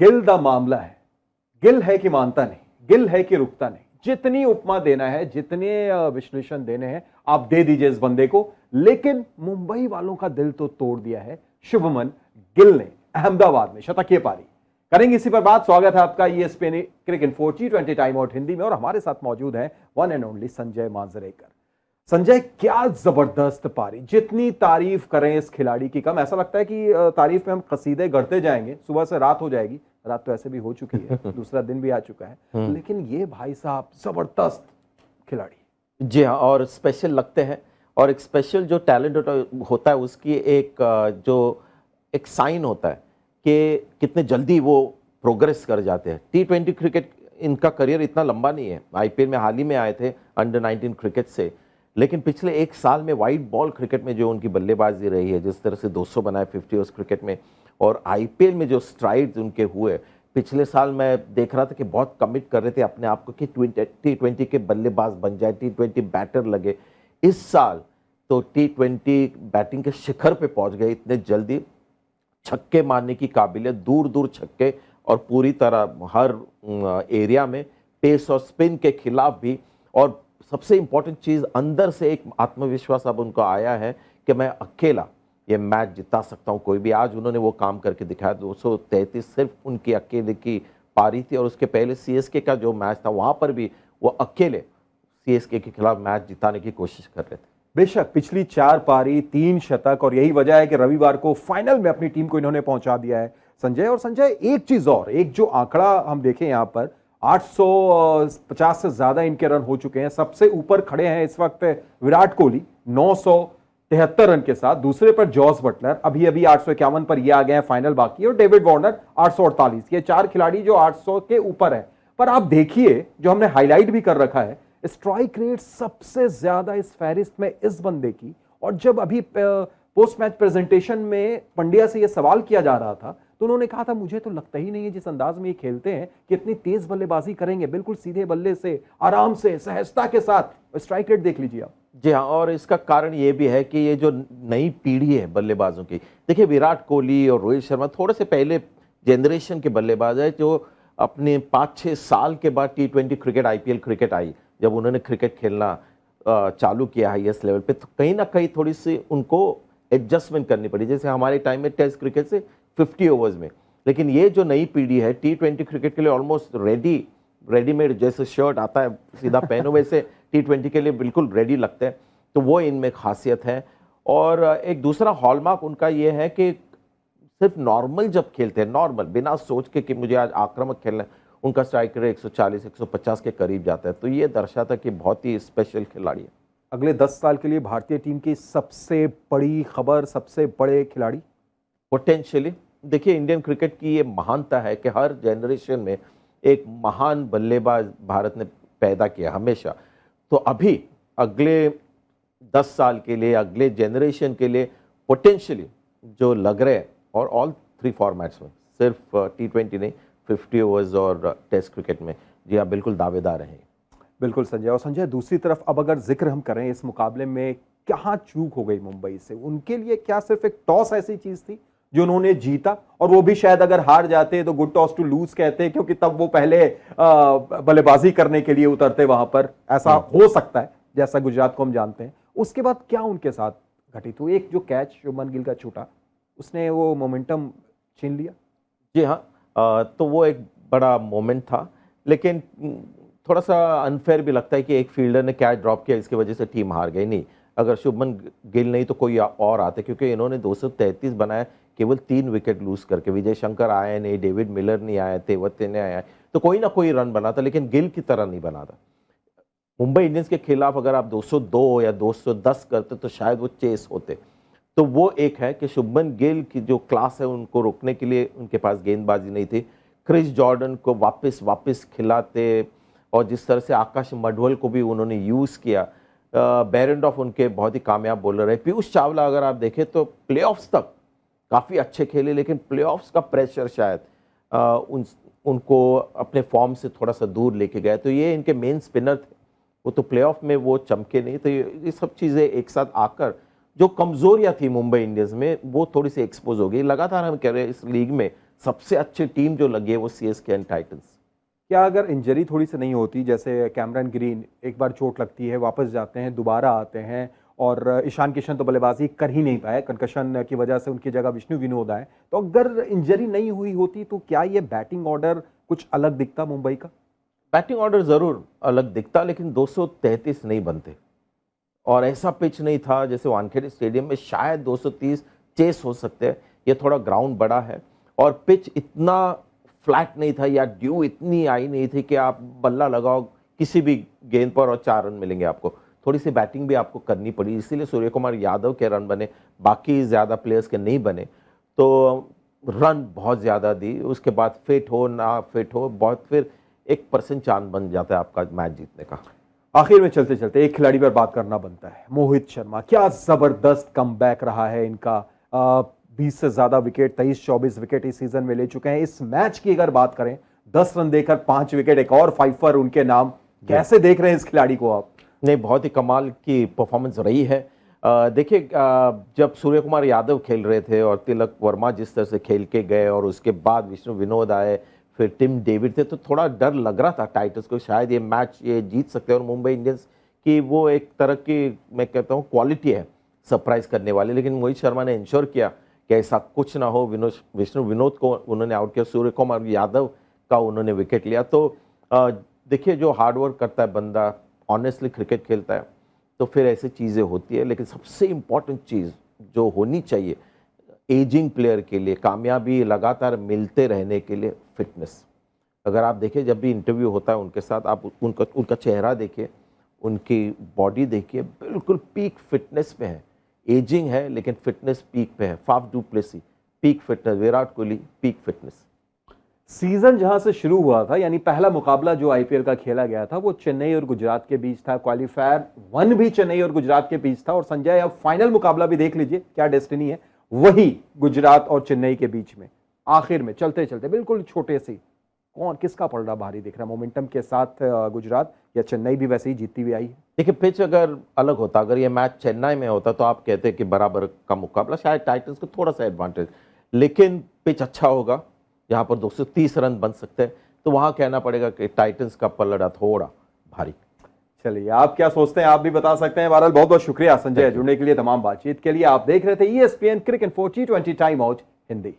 Gill the मामला है। गिल है कि मानता नहीं, गिल है कि रुकता नहीं। जितनी उपमा देना है, जितने विश्लेषण देने हैं, आप दे दीजिए इस बंदे को। लेकिन मुंबई वालों का दिल तो तोड़ दिया है शुभमन गिल ने अहमदाबाद में शतकीय पारी। करेंगे इसी पर बात। स्वागत है आपका ESPN Cricinfo T20 time out Hindi में, और हमारे साथ मौजूद है one and only Sanjay Manjrekar. Sanjay, क्या जबरदस्त पारी, जितनी तारीफ करें इस खिलाड़ी की कम। ऐसा लगता है कि तारीफ में हम कसीदे गढ़ते जाएंगे, सुबह से रात हो जाएगी। रात तो ऐसे भी हो चुकी है, दूसरा दिन भी आ चुका है, लेकिन ये भाई साहब जबरदस्त खिलाड़ी। जी हाँ, और स्पेशल लगते हैं। और एक स्पेशल जो टैलेंट होता है उसकी जो एक साइन होता है कि कितने जल्दी वो प्रोग्रेस कर जाते हैं। T20 क्रिकेट इनका करियर इतना लंबा नहीं है। IPL में हाल ही में आए थे अंडर 19 क्रिकेट से, लेकिन पिछले एक साल में वाइट बॉल क्रिकेट में जो उनकी बल्लेबाजी रही है, जिस तरह से 200 बनाए 50 ओवर्स क्रिकेट में, और IPL में जो स्ट्राइड्स उनके हुए, पिछले साल मैं देख रहा था कि बहुत कमिट कर रहे थे अपने आप को कि T20 के बल्लेबाज बन जाए, T20 बैटर लगे। इस साल तो T20 बैटिंग के शिखर पे पहुंच गए इतने जल्दी। छक्के मारने की काबिलियत, दूर दूर छक्के, और पूरी तरह हर एरिया में पेस और स्पिन के खिलाफ भी। और सबसे इंपॉर्टेंट चीज, अंदर से एक आत्मविश्वास अब उनको आया है कि मैं अकेला ये मैच जिता सकता हूं कोई भी। आज उन्होंने वो काम करके दिखाया। 233 सिर्फ उनकी अकेले की पारी थी, और उसके पहले CSK का जो मैच था वहां पर भी वो अकेले CSK के खिलाफ मैच जिताने की कोशिश कर रहे थे। बेशक पिछली 4 पारी 3 शतक, और यही वजह है कि रविवार को फाइनल में अपनी टीम को इन्होंने पहुंचा दिया है संजय। और संजय, एक चीज और, एक जो आंकड़ा हम देखें यहां पर, 850 से ज्यादा इनके रन हो चुके हैं। सबसे ऊपर खड़े हैं इस वक्त विराट कोहली 973 रन के साथ, दूसरे पर जॉस बटलर अभी अभी 851 पर ये आ गए हैं, फाइनल बाकी है, और डेविड वार्नर 848। ये 4 खिलाड़ी जो 800 के ऊपर है। पर आप देखिए, जो हमने हाईलाइट भी कर रखा है, स्ट्राइक रेट सबसे ज्यादा इस फहरिस्त में इस बंदे की। और जब अभी पोस्ट मैच प्रेजेंटेशन में पंड्या से यह सवाल किया जा रहा था, तो उन्होंने कहा था मुझे तो लगता ही नहीं है जिस अंदाज में ये खेलते हैं कि इतनी तेज बल्लेबाजी करेंगे। बिल्कुल सीधे बल्ले से, आराम से, सहजता के साथ। स्ट्राइक रेट देख लीजिए आप। जी हाँ, और इसका कारण ये भी है कि ये जो नई पीढ़ी है बल्लेबाजों की, देखिए विराट कोहली और रोहित शर्मा थोड़े से पहले जनरेशन के बल्लेबाज है, जो अपने 5-6 साल के बाद T20 cricket, IPL cricket I, जब उन्होंने क्रिकेट खेलना चालू किया हाईएस्ट लेवल पे, तो कहीं ना कहीं थोड़ी सी उनको एडजस्टमेंट करनी पड़ी। जैसे हमारे टाइम में टेस्ट क्रिकेट से 50 ओवर्स में, लेकिन ये जो नई पीढ़ी है T20 क्रिकेट के लिए ऑलमोस्ट रेडीमेड, जैसे शर्ट आता है सीधा पहनो, वैसे T20 के लिए बिल्कुल रेडी लगते हैं। तो वो इनमें खासियत है। और एक दूसरा हॉलमार्क उनका ये है कि सिर्फ नॉर्मल जब खेलते हैं, नॉर्मल बिना सोच के कि मुझे आज आक्रामक खेलना है, उनका स्ट्राइक रेट 140-150 के करीब जाता है। तो ये दर्शाता कि बहुत ही स्पेशल खिलाड़ी है। अगले 10 साल के लिए भारतीय टीम की सबसे बड़ी खबर, सबसे बड़े खिलाड़ी पोटेंशियली, देखिए इंडियन क्रिकेट की ये महानता है कि हर जनरेशन में एक महान बल्लेबाज भारत ने पैदा किया हमेशा। तो अभी अगले 10 साल के लिए, अगले जनरेशन के लिए पोटेंशियली जो लग रहे हैं, और ऑल 3 फॉर्मेट्स में, सिर्फ T20 नहीं, 50 ओवर्स और टेस्ट क्रिकेट में, जी हाँ बिल्कुल दावेदार हैं। बिल्कुल संजय। और संजय, दूसरी तरफ अब अगर जिक्र हम करें इस मुकाबले में, कहाँ चूक हो गई मुंबई से? उनके लिए क्या सिर्फ एक टॉस ऐसी चीज थी जो उन्होंने जीता, और वो भी शायद अगर हार जाते तो गुड टॉस टू लूज कहते, क्योंकि तब वो पहले बल्लेबाजी करने के लिए उतरते वहां पर। ऐसा हो सकता है, जैसा गुजरात को हम जानते हैं। उसके बाद क्या उनके साथ घटित हुई? एक जो कैच शुभमन गिल का छूटा, उसने वो मोमेंटम छीन लिया। जी हाँ, तो वो एक बड़ा मोमेंट था, लेकिन थोड़ा सा अनफेयर भी लगता है कि एक फील्डर ने कैच ड्रॉप किया, इसकी वजह से टीम हार गई। नहीं, अगर शुभमन गिल नहीं तो कोई और आते, क्योंकि इन्होंने 233 बनाया केवल 3 विकेट लूज करके। विजय शंकर आए नहीं, डेविड मिलर नहीं आए, तेवते नहीं आए, तो कोई ना कोई रन बना था, लेकिन गिल की तरह नहीं बना था। मुंबई इंडियंस के खिलाफ अगर आप 202 या 210 करते तो शायद वो चेस होते। तो वो एक है कि शुभमन गिल की जो क्लास है, उनको रोकने के लिए उनके पास गेंदबाजी नहीं थी। क्रिस जॉर्डन को वापस खिलाते, और जिस तरह से आकाश मडवल को भी उन्होंने यूज़ किया। बेरेंडॉफ उनके बहुत ही कामयाब बॉलर है। पीयूष चावला अगर आप देखें तो प्लेऑफ्स तक काफ़ी अच्छे खेले, लेकिन प्लेऑफ्स का प्रेशर शायद उनको अपने फॉर्म से थोड़ा सा दूर लेके गया। तो ये इनके मेन स्पिनर थे, वो तो प्लेऑफ में वो चमके नहीं। तो ये सब चीज़ें एक साथ आकर जो कमजोरियां थी मुंबई इंडियंस में, वो थोड़ी सी एक्सपोज हो गई। लगातार हम कह रहे हैं इस लीग में सबसे अच्छी टीम जो लगी है वो सीएसके एंड टाइटंस। क्या अगर इंजरी थोड़ी सी नहीं होती, जैसे कैमरन ग्रीन एक बार चोट लगती है, वापस जाते हैं, दोबारा आते हैं, और ईशान किशन तो बल्लेबाजी कर ही नहीं पाए, कंकशन की वजह से उनकी जगह विष्णु विनोद आए, तो अगर इंजरी नहीं हुई होती तो क्या ये बैटिंग ऑर्डर कुछ अलग दिखता मुंबई का? बैटिंग ऑर्डर जरूर अलग दिखता, लेकिन 233 नहीं बनते, और ऐसा पिच नहीं था जैसे वानखेड़े स्टेडियम में शायद 230 चेस हो सकते हैं। ये थोड़ा ग्राउंड बड़ा है और पिच इतना फ्लैट नहीं था, या ड्यू इतनी आई नहीं थी कि आप बल्ला लगाओ किसी भी गेंद पर और 4 रन मिलेंगे आपको। थोड़ी सी बैटिंग भी आपको करनी पड़ी, इसीलिए सूर्य कुमार यादव के रन बने, बाकी ज़्यादा प्लेयर्स के नहीं बने। तो रन बहुत ज़्यादा दी, उसके बाद फिट हो ना फिट हो, बहुत फिर 1% चांस बन जाता है आपका मैच जीतने का। आखिर में चलते चलते एक खिलाड़ी पर बात करना बनता है, मोहित शर्मा। क्या जबरदस्त कमबैक रहा है इनका। 20 से ज्यादा विकेट, 23-24 विकेट इस सीजन में ले चुके हैं। इस मैच की अगर बात करें, 10 रन देकर 5 विकेट, एक और फाइफर उनके नाम। कैसे देख रहे हैं इस खिलाड़ी को आप? नहीं, बहुत ही कमाल की परफॉर्मेंस रही है। देखिए, जब सूर्य कुमार यादव खेल रहे थे और तिलक वर्मा जिस तरह से खेल के गए, और उसके बाद विष्णु विनोद आए, फिर टिम डेविड थे, तो थोड़ा डर लग रहा था टाइटंस को, शायद ये मैच ये जीत सकते हैं। और मुंबई इंडियंस की वो एक तरह की, मैं कहता हूँ, क्वालिटी है सरप्राइज करने वाली, लेकिन मोहित शर्मा ने इंश्योर किया कि ऐसा कुछ ना हो। विष्णु विनोद को उन्होंने आउट किया, सूर्य कुमार यादव का उन्होंने विकेट लिया। तो देखिए, जो हार्डवर्क करता है बंदा, ऑनेस्टली क्रिकेट खेलता है, तो फिर ऐसी चीज़ें होती है। लेकिन सबसे इम्पॉर्टेंट चीज़ जो होनी चाहिए एजिंग प्लेयर के लिए, कामयाबी लगातार मिलते रहने के लिए, फिटनेस। अगर आप देखें, जब भी इंटरव्यू होता है उनके साथ, आप उनका चेहरा देखिए, उनकी बॉडी देखिए, बिल्कुल पीक फिटनेस पे है। एजिंग है लेकिन फिटनेस पीक पे है। Faf du Plessis peak fitness, Virat Kohli peak fitness. Season जहां से शुरू हुआ था, यानी पहला मुकाबला जो आईपीएल का खेला गया था, वो चेन्नई और गुजरात के बीच था। क्वालीफायर 1 भी चेन्नई और गुजरात के बीच था। और संजय, अब फाइनल मुकाबला भी देख लीजिए, क्या डेस्टिनी है, वही गुजरात और चेन्नई के बीच में। आखिर में चलते चलते बिल्कुल छोटे सी, कौन किसका पलड़ा भारी दिख रहा है मोमेंटम के साथ? गुजरात या चेन्नई भी वैसे ही जीतती हुई आई है? देखिए, पिच अगर अलग होता, अगर ये मैच चेन्नई में होता, तो आप कहते कि बराबर का मुकाबला, शायद टाइटंस को थोड़ा सा एडवांटेज। लेकिन पिच अच्छा होगा, यहाँ पर 230 रन बन सकते हैं, तो वहाँ कहना पड़ेगा कि टाइटंस का पलड़ा थोड़ा भारी। चलिए, आप क्या सोचते हैं, आप भी बता सकते हैं। बहरहाल बहुत बहुत शुक्रिया संजय जुड़ने के लिए, तमाम बातचीत के लिए। आप देख रहे थे ESPN Cricinfo T20 time out Hindi.